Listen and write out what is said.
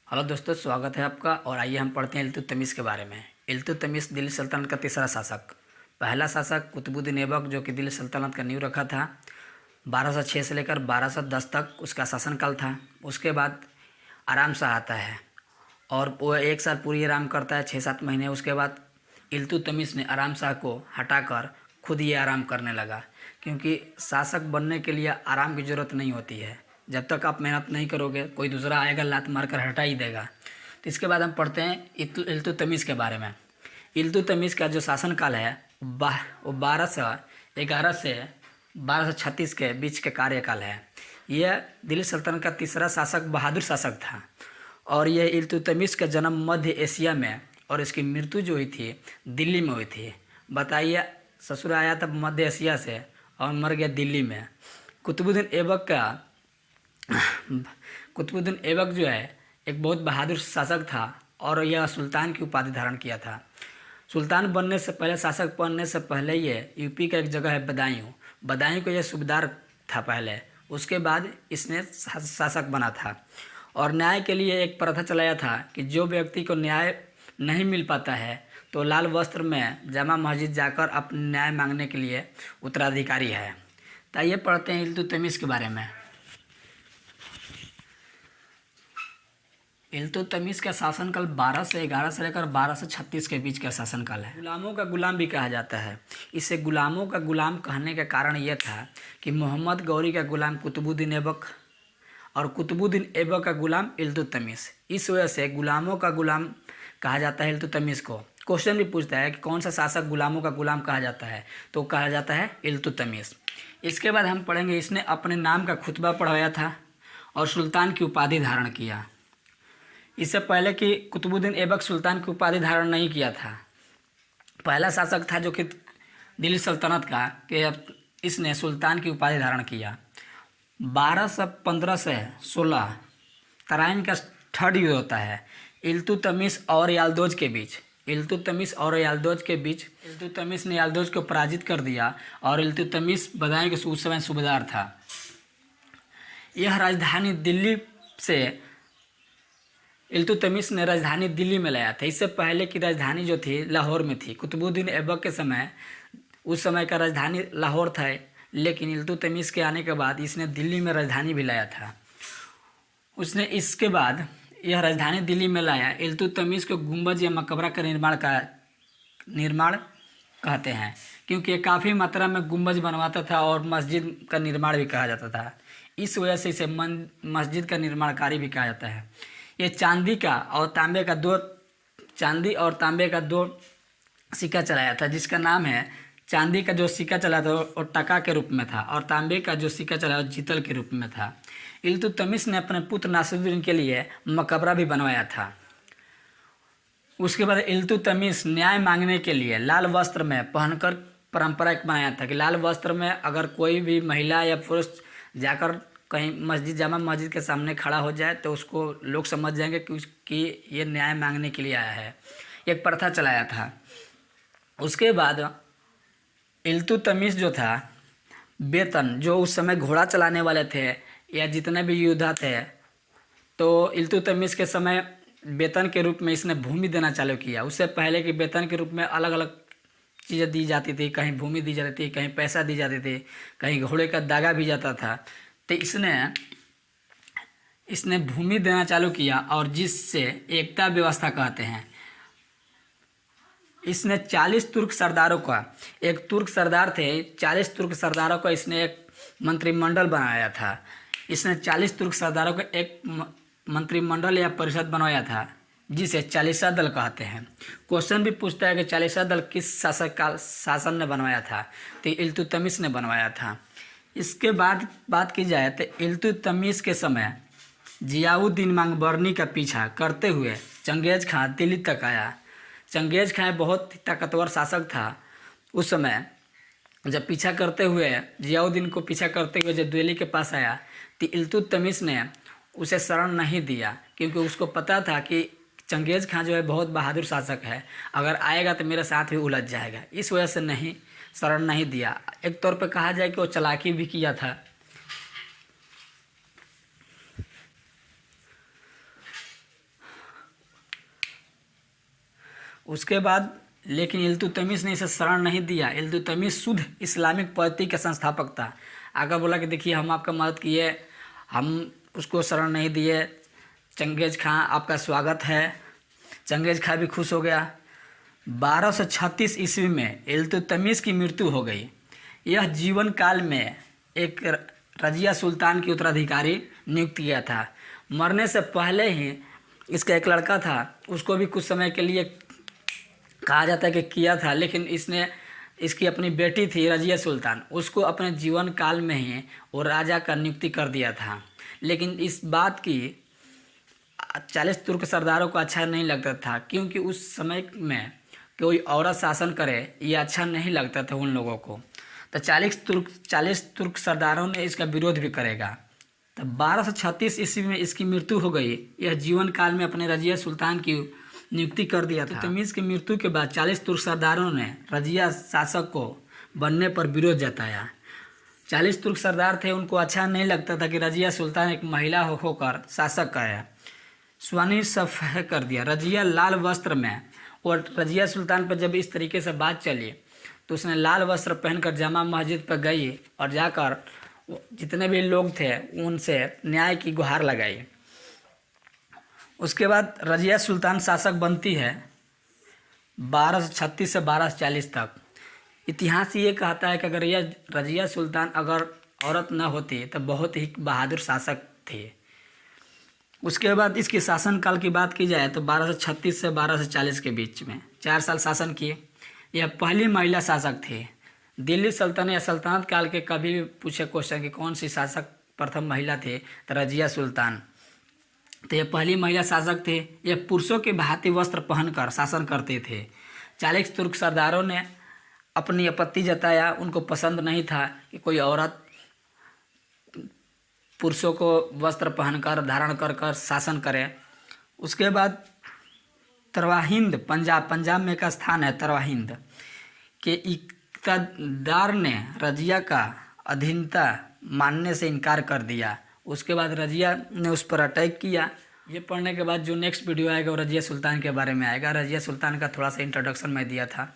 Hello दोस्तों, स्वागत है आपका। और आइए हम पढ़ते हैं इल्तुतमिश के बारे में। इल्तुतमिश दिल्ली सल्तनत का तीसरा शासक। पहला शासक कुतुबुद्दीन ऐबक, जो कि दिल्ली सल्तनत का नींव रखा था। 1206 से लेकर 1210 तक उसका शासनकाल था। उसके बाद आराम शाह आता है और वो 1 साल पूरी आराम करता है, 6-7 महीने। उसके बाद इल्तुतमिश ने आराम शाह को हटाकर खुद ये आराम करने लगा, क्योंकि शासक बनने के लिए आराम की ज़रूरत नहीं होती है। जब तक आप मेहनत नहीं करोगे, कोई दूसरा आएगा लात मारकर हटा ही देगा। तो इसके बाद हम पढ़ते हैं इल्तुतमिश के बारे में। इल्तुतमिश का जो शासनकाल है वो 1211 से 1236 के बीच के कार्यकाल है। यह दिल्ली सल्तनत का तीसरा शासक बहादुर शासक था। और यह इल्तुतमिश का जन्म मध्य एशिया में और इसकी मृत्यु जो हुई थी दिल्ली में हुई थी। बताइए, ससुर आया था मध्य एशिया से और मर गया दिल्ली में। कुतुबुद्दीन ऐबक जो है एक बहुत बहादुर शासक था और यह सुल्तान की उपाधि धारण किया था। सुल्तान बनने से पहले, शासक बनने से पहले ये यूपी का एक जगह है बदायूं को यह सूबेदार था पहले। उसके बाद इसने शासक बना था और न्याय के लिए एक प्रथा चलाया था कि जो व्यक्ति को न्याय नहीं मिल पाता है तो लाल वस्त्र में जामा मस्जिद जाकर अपने न्याय मांगने के लिए उत्तराधिकारी है। तो आइए पढ़ते हैं इल्तुतमिश के बारे में। इल्तुतमिश का शासनकाल 1211 से लेकर 1236 के बीच का शासनकाल है। गुलामों का गुलाम भी कहा जाता है। इसे गुलामों का गुलाम कहने का कारण यह था कि मोहम्मद गौरी का गुलाम कुतुबुद्दीन ऐबक और कुतुबुद्दीन ऐबक का गुलाम इल्तुतमिश। इस वजह से गुलामों का गुलाम कहा जाता है इल्तुतमिश को। क्वेश्चन भी पूछता है कि कौन सा शासक गुलामों का गुलाम कहा जाता है, तो कहा जाता है इल्तुतमिश। इसके बाद हम पढ़ेंगे, इसने अपने नाम का खुतबा पढ़ाया था और सुल्तान की उपाधि धारण किया। इससे पहले कि कुतुबुद्दीन ऐबक सुल्तान की उपाधि धारण नहीं किया था। पहला शासक था जो कि दिल्ली सल्तनत का, कि अब इसने सुल्तान की उपाधि धारण किया। 1215 से 16 तराइन का थर्ड युद्ध होता है इल्तुतमिश और याल्दोज के बीच। इल्तुतमिश ने याल्दोज को पराजित कर दिया और इल्तुतमिश बदायूं के उस समय सूबेदार था। यह राजधानी दिल्ली से इल्तुतमिश ने राजधानी दिल्ली में लाया था। इससे पहले की राजधानी जो थी लाहौर में थी। कुतुबुद्दीन ऐबक के समय उस समय का राजधानी लाहौर था, लेकिन इल्तुतमिश के आने के बाद इसने दिल्ली में राजधानी भी लाया था। उसने इसके बाद यह राजधानी दिल्ली में लाया। इल्तुतमिश को गुंबद या मकबरा का निर्माण कहते हैं, क्योंकि काफ़ी मात्रा में गुंबज बनवाता था और मस्जिद का निर्माण भी कहा जाता था। इस वजह से इसे मस्जिद का निर्माणकारी भी कहा जाता है। ये चांदी और तांबे का दो सिक्का चलाया था, जिसका नाम है, चांदी का जो सिक्का चला था वो टका के रूप में था और तांबे का जो सिक्का चला वो जीतल के रूप में था। इल्तुतमिश ने अपने पुत्र नासिरुद्दीन के लिए मकबरा भी बनवाया था। उसके बाद इल्तुतमिश न्याय मांगने के लिए लाल वस्त्र में पहनकर परंपरा एक बनाया था कि लाल वस्त्र में अगर कोई भी महिला या पुरुष जाकर कहीं जामा मस्जिद के सामने खड़ा हो जाए तो उसको लोग समझ जाएंगे कि ये न्याय मांगने के लिए आया है। एक प्रथा चलाया था। उसके बाद इल्तुतमिश जो था, वेतन, जो उस समय घोड़ा चलाने वाले थे या जितने भी योद्धा थे, तो इल्तुतमिश के समय वेतन के रूप में इसने भूमि देना चालू किया। उससे पहले कि वेतन के रूप में अलग अलग चीज़ें दी जाती थी, कहीं भूमि दी जाती थी, कहीं पैसा दी जाती थी, कहीं घोड़े का दागा भी जाता था। तो इसने भूमि देना चालू किया और जिससे एकता व्यवस्था कहते हैं। इसने 40 तुर्क सरदारों का, एक तुर्क सरदार थे, 40 तुर्क सरदारों का इसने एक मंत्रिमंडल बनाया था। इसने 40 तुर्क सरदारों का एक मंत्रिमंडल या परिषद बनवाया था, जिसे चालीसा दल कहते हैं। क्वेश्चन भी पूछता है कि चालीसा दल किस शासन ने बनवाया था, तो इल्तुतमिश ने बनवाया था। इसके बाद बात की जाए तो इल्तुतमिश के समय जियाउद्दीन मांगबरनी का पीछा करते हुए चंगेज खां दिल्ली तक आया। चंगेज खां बहुत ताकतवर शासक था उस समय। जब पीछा करते हुए जियाउद्दीन को पीछा करते हुए जब दिल्ली के पास आया तो इल्तुतमिश ने उसे शरण नहीं दिया, क्योंकि उसको पता था कि चंगेज खां जो है बहुत बहादुर शासक है, अगर आएगा तो मेरे साथ भी उलझ जाएगा। इस वजह से शरण नहीं दिया। एक तौर पे कहा जाए कि वो चालाकी भी किया था। उसके बाद लेकिन इल्तुतमिश ने इसे शरण नहीं दिया। इल्तुतमिश शुद्ध इस्लामिक पद्धति का संस्थापक था। आगे बोला कि देखिए हम आपका मदद किए, हम उसको शरण नहीं दिए। चंगेज़ खां आपका स्वागत है। चंगेज़ खां भी खुश हो गया। 1236 ईस्वी में इल्तुतमिश की मृत्यु हो गई। यह जीवन काल में एक रजिया सुल्तान की उत्तराधिकारी नियुक्त किया था। मरने से पहले ही इसका एक लड़का था, उसको भी कुछ समय के लिए कहा जाता है कि किया था, लेकिन इसकी अपनी बेटी थी रजिया सुल्तान, उसको अपने जीवन काल में ही वो राजा का नियुक्ति कर दिया था। लेकिन इस बात की 40 तुर्क सरदारों को अच्छा नहीं लगता था, क्योंकि उस समय में कोई औरत शासन करे ये अच्छा नहीं लगता था उन लोगों को। तो 40 तुर्क सरदारों ने इसका विरोध भी करेगा। तो 1236 ईस्वी में इसकी मृत्यु हो गई। यह जीवन काल में अपने रजिया सुल्तान की नियुक्ति कर दिया था। तमीज़ की मृत्यु के बाद 40 तुर्क सरदारों ने रजिया शासक को बनने पर विरोध जताया। 40 तुर्क सरदार थे, उनको अच्छा नहीं लगता था कि रजिया सुल्तान एक महिला होकर शासक करे। स्वानी सफ़ह कर दिया। रजिया लाल वस्त्र में, और रजिया सुल्तान पर जब इस तरीके से बात चली तो उसने लाल वस्त्र पहनकर जामा मस्जिद पर गई और जाकर जितने भी लोग थे उनसे न्याय की गुहार लगाई। उसके बाद रजिया सुल्तान शासक बनती है 1236 से 1240 तक। इतिहास ये कहता है कि अगर यह रजिया सुल्तान अगर औरत न होती तो बहुत ही बहादुर शासक थे। उसके बाद इसके शासनकाल की बात की जाए तो 1236 से 1240 के बीच में 4 साल शासन किए। यह पहली महिला शासक थे। दिल्ली सल्तनत या सल्तनत काल के कभी भी पूछे क्वेश्चन कि कौन सी शासक प्रथम महिला थे तो रजिया सुल्तान। तो यह पहली महिला शासक थे। यह पुरुषों के भांति वस्त्र पहनकर शासन करते थे। 40 तुर्क सरदारों ने अपनी आपत्ति जताया, उनको पसंद नहीं था कि कोई औरत पुरुषों को वस्त्र पहनकर धारण कर शासन करे। उसके बाद तरवाहिंद पंजाब में का स्थान है तरवाहिंद के इक़्तिदार ने रजिया का अधीनता मानने से इनकार कर दिया। उसके बाद रजिया ने उस पर अटैक किया। ये पढ़ने के बाद जो नेक्स्ट वीडियो आएगा वो रजिया सुल्तान के बारे में आएगा। रजिया सुल्तान का थोड़ा सा इंट्रोडक्शन मैं दिया था।